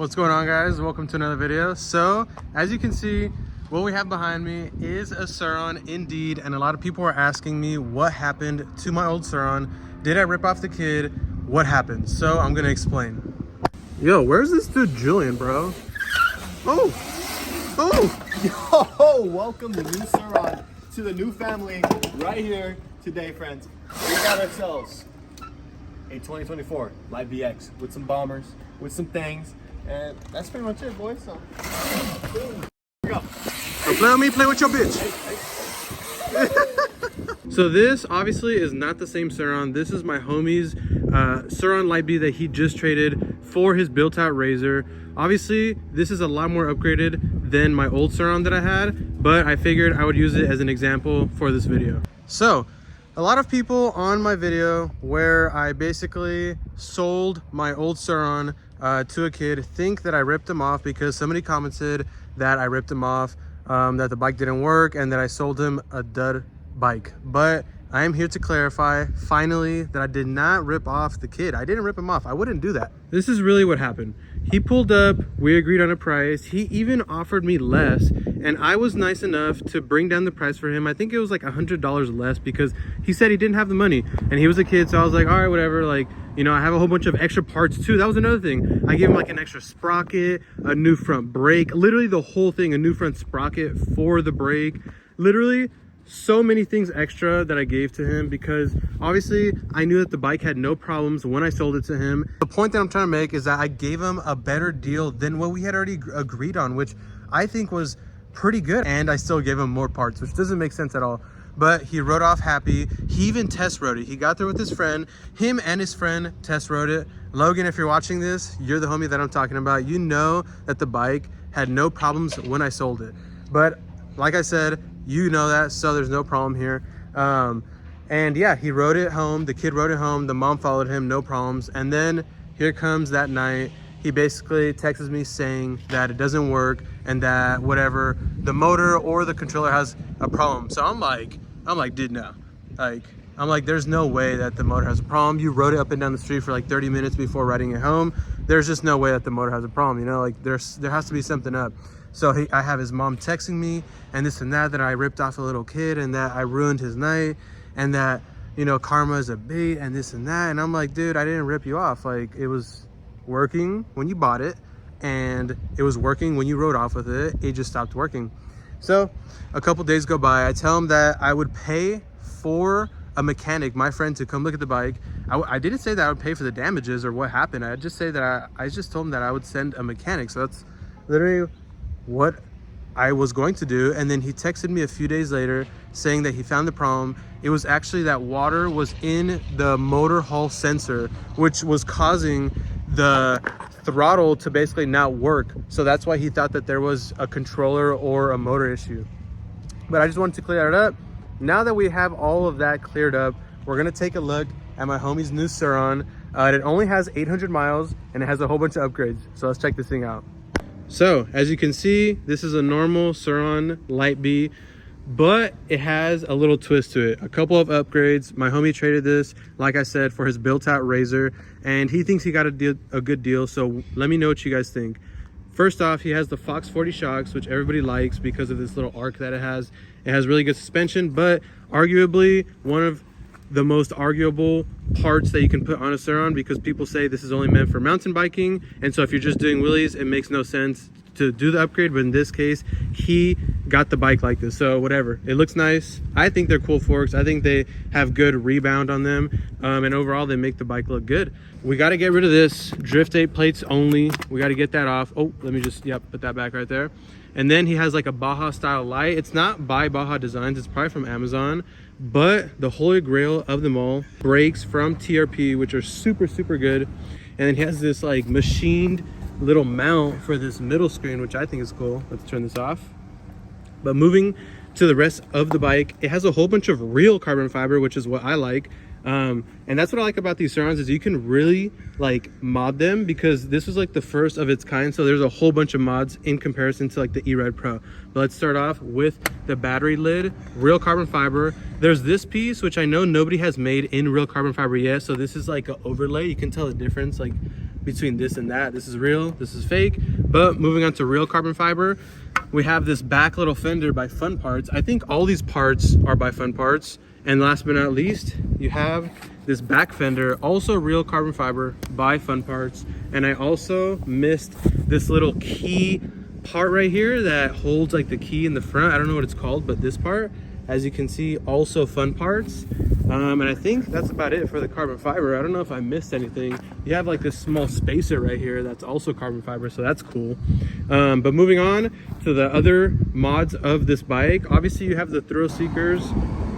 What's going on, guys? Welcome to another video. So as you can see, what we have behind me is a Surron indeed, and a lot of people are asking me what happened to my old Surron. Did I rip off the kid? What happened? So I'm gonna explain. Yo, where's this dude Julian, bro? Yo, welcome to new Surron, to the new family right here today, friends. We got ourselves a 2024 Light Bee X with some bombers, with some things, and that's pretty much it, boys. So, here we go. Don't play with me, play with your bitch. So this obviously is not the same Surron. This is my homie's Surron Light Bee that he just traded for his built-out Razor. Obviously, this is a lot more upgraded than my old Surron that I had, but I figured I would use it as an example for this video. So, a lot of people on my video where I basically sold my old Surron to a kid think that I ripped him off because somebody commented that I ripped him off, that the bike didn't work, and that I sold him a dud bike. But I am here to clarify finally that I did not rip off the kid. I didn't rip him off. I wouldn't do that. This is really what happened. He pulled up, we agreed on a price. He even offered me less, and I was nice enough to bring down the price for him. I think it was like $100 less because he said he didn't have the money and he was a kid. So I was like, all right, whatever. Like, you know, I have a whole bunch of extra parts too. That was another thing. I gave him like an extra sprocket, a new front brake, literally the whole thing, a new front sprocket for the brake, literally so many things extra that I gave to him because obviously I knew that the bike had no problems when I sold it to him. The point that I'm trying to make is that I gave him a better deal than what we had already agreed on, which I think was pretty good, and I still gave him more parts, which doesn't make sense at all. But he rode off happy. He even test rode it. He got there with his friend. Him and his friend test rode it. Logan, if you're watching this, you're the homie that I'm talking about. You know that the bike had no problems when I sold it. But like I said, you know that, so there's no problem here. And yeah, he rode it home. The kid rode it home. The mom followed him, no problems. And then here comes that night. He basically texts me saying that it doesn't work and that whatever, the motor or the controller has a problem. So I'm like, dude, no. I'm like, there's no way that the motor has a problem. You rode it up and down the street for like 30 minutes before riding it home. There's just no way that the motor has a problem, you know? Like there has to be something up. So I have his mom texting me and this and that I ripped off a little kid and that I ruined his night and that, you know, karma is a bait and this and that. And I'm like, dude, I didn't rip you off. Like, it was working when you bought it and it was working when you rode off with it. It just stopped working. So a couple days go by. I tell him that I would pay for a mechanic, my friend, to come look at the bike. I didn't say that I would pay for the damages or what happened. I just say that I just told him that I would send a mechanic. So that's literally what I was going to do. And then he texted me a few days later saying that he found the problem. It was actually that water was in the motor hull sensor, which was causing the throttle to basically not work. So that's why he thought that there was a controller or a motor issue. But I just wanted to clear it up. Now that we have all of that cleared up, we're gonna take a look at my homie's new Surron. It only has 800 miles and it has a whole bunch of upgrades. So let's check this thing out. So as you can see, this is a normal Surron Light Bee, but it has a little twist to it. A couple of upgrades. My homie traded this, like I said, for his built-out Razor, and he thinks he got a good deal. So let me know what you guys think. First off, he has the Fox 40 shocks, which everybody likes because of this little arc that it has. It has really good suspension, but arguably one of the most arguable parts that you can put on a Surron, because people say this is only meant for mountain biking, and so if you're just doing wheelies, it makes no sense to do the upgrade. But in this case, he got the bike like this, so whatever. It looks nice. I think they're cool forks. I think they have good rebound on them, and overall they make the bike look good. We got to get rid of this drift 8 plates only. We got to get that off. Oh, let me just put that back right there. And then he has like a Baja style light. It's not by Baja Designs, it's probably from Amazon, but the holy grail of them all, brakes from TRP, which are super good. And then he has this like machined little mount for this middle screen, which I think is cool. Let's turn this off. But moving to the rest of the bike, it has a whole bunch of real carbon fiber, which is what I like. And that's what I like about these Surrons, is you can really like mod them, because this was like the first of its kind. So there's a whole bunch of mods in comparison to like the E-Red Pro. But let's start off with the battery lid, real carbon fiber. There's this piece, which I know nobody has made in real carbon fiber yet. So this is like an overlay. You can tell the difference like between this and that. This is real, this is fake. But moving on to real carbon fiber, we have this back little fender by Fun Parts. I think all these parts are by Fun Parts. And last but not least, you have this back fender, also real carbon fiber by Fun Parts. And I also missed this little key part right here that holds like the key in the front. I don't know what it's called, but this part, as you can see, also Fun Parts. And I think that's about it for the carbon fiber. I don't know if I missed anything. You have like this small spacer right here that's also carbon fiber, so that's cool. But moving on to the other mods of this bike, obviously you have the throw seekers,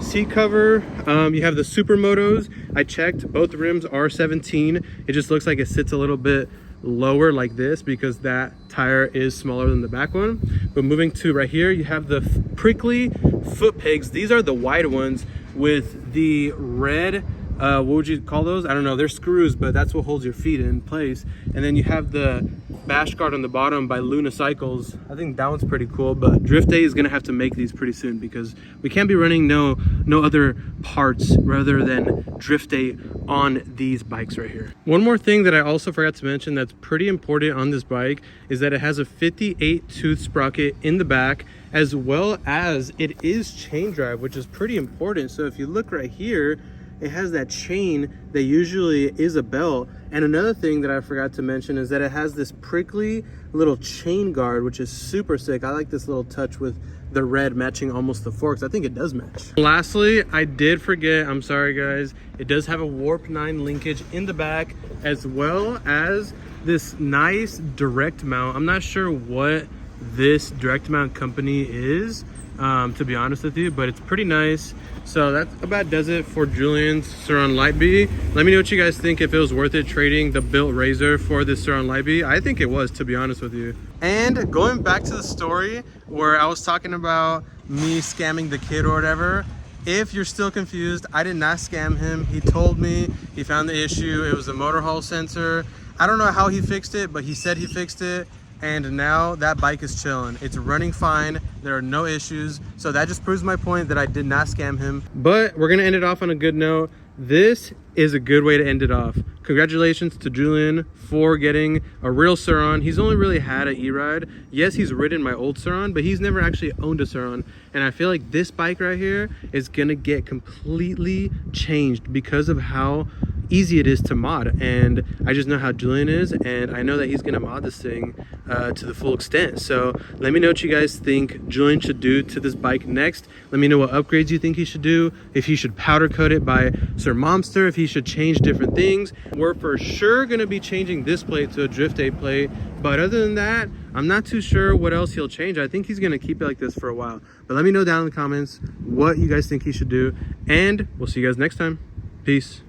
seat cover, you have the supermotos. I checked, both rims are 17. It just looks like it sits a little bit lower like this because that tire is smaller than the back one. But moving to right here, you have the prickly foot pegs. These are the wide ones with the red, what would you call those? I don't know, they're screws, but that's what holds your feet in place. And then you have the bash guard on the bottom by Luna Cycles. I think that one's pretty cool, but Drift Day is gonna have to make these pretty soon because we can't be running no other parts rather than Drift Day on these bikes right here. One more thing that I also forgot to mention that's pretty important on this bike is that it has a 58 tooth sprocket in the back, as well as it is chain drive, which is pretty important. So if you look right here, it has that chain that usually is a belt. And another thing that I forgot to mention is that it has this prickly little chain guard, which is super sick. I like this little touch with the red matching almost the forks. I think it does match. Lastly, I did forget, I'm sorry guys, it does have a Warp 9 linkage in the back, as well as this nice direct mount. I'm not sure what this direct mount company is, to be honest with you, but it's pretty nice. So that about does it for Julian's Surron Light Bee. Let me know what you guys think, if it was worth it trading the built razor for this Surron Light Bee. I think it was, to be honest with you. And going back to the story where I was talking about me scamming the kid or whatever, if you're still confused, I did not scam him. He told me he found the issue. It was a motor hall sensor. I don't know how he fixed it, but he said he fixed it. And now that bike is chilling. It's running fine. There are no issues. So that just proves my point that I did not scam him. But we're gonna end it off on a good note. This is a good way to end it off. Congratulations to Julian for getting a real Surron. He's only really had an E-Ride. Yes, he's ridden my old Surron, but he's never actually owned a Surron. And I feel like this bike right here is gonna get completely changed because of how easy it is to mod. And I just know how Julian is, and I know that he's gonna mod this thing to the full extent. So let me know what you guys think Julian should do to this bike next. Let me know what upgrades you think he should do, if he should powder coat it by Sir Momster, if he should change different things. We're for sure gonna be changing this plate to a Drift Day plate, but other than that, I'm not too sure what else he'll change. I think he's gonna keep it like this for a while. But let me know down in the comments what you guys think he should do, and we'll see you guys next time. Peace.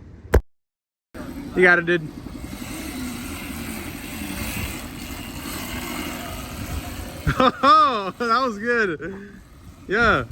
You got it, dude. Oh, that was good. Yeah.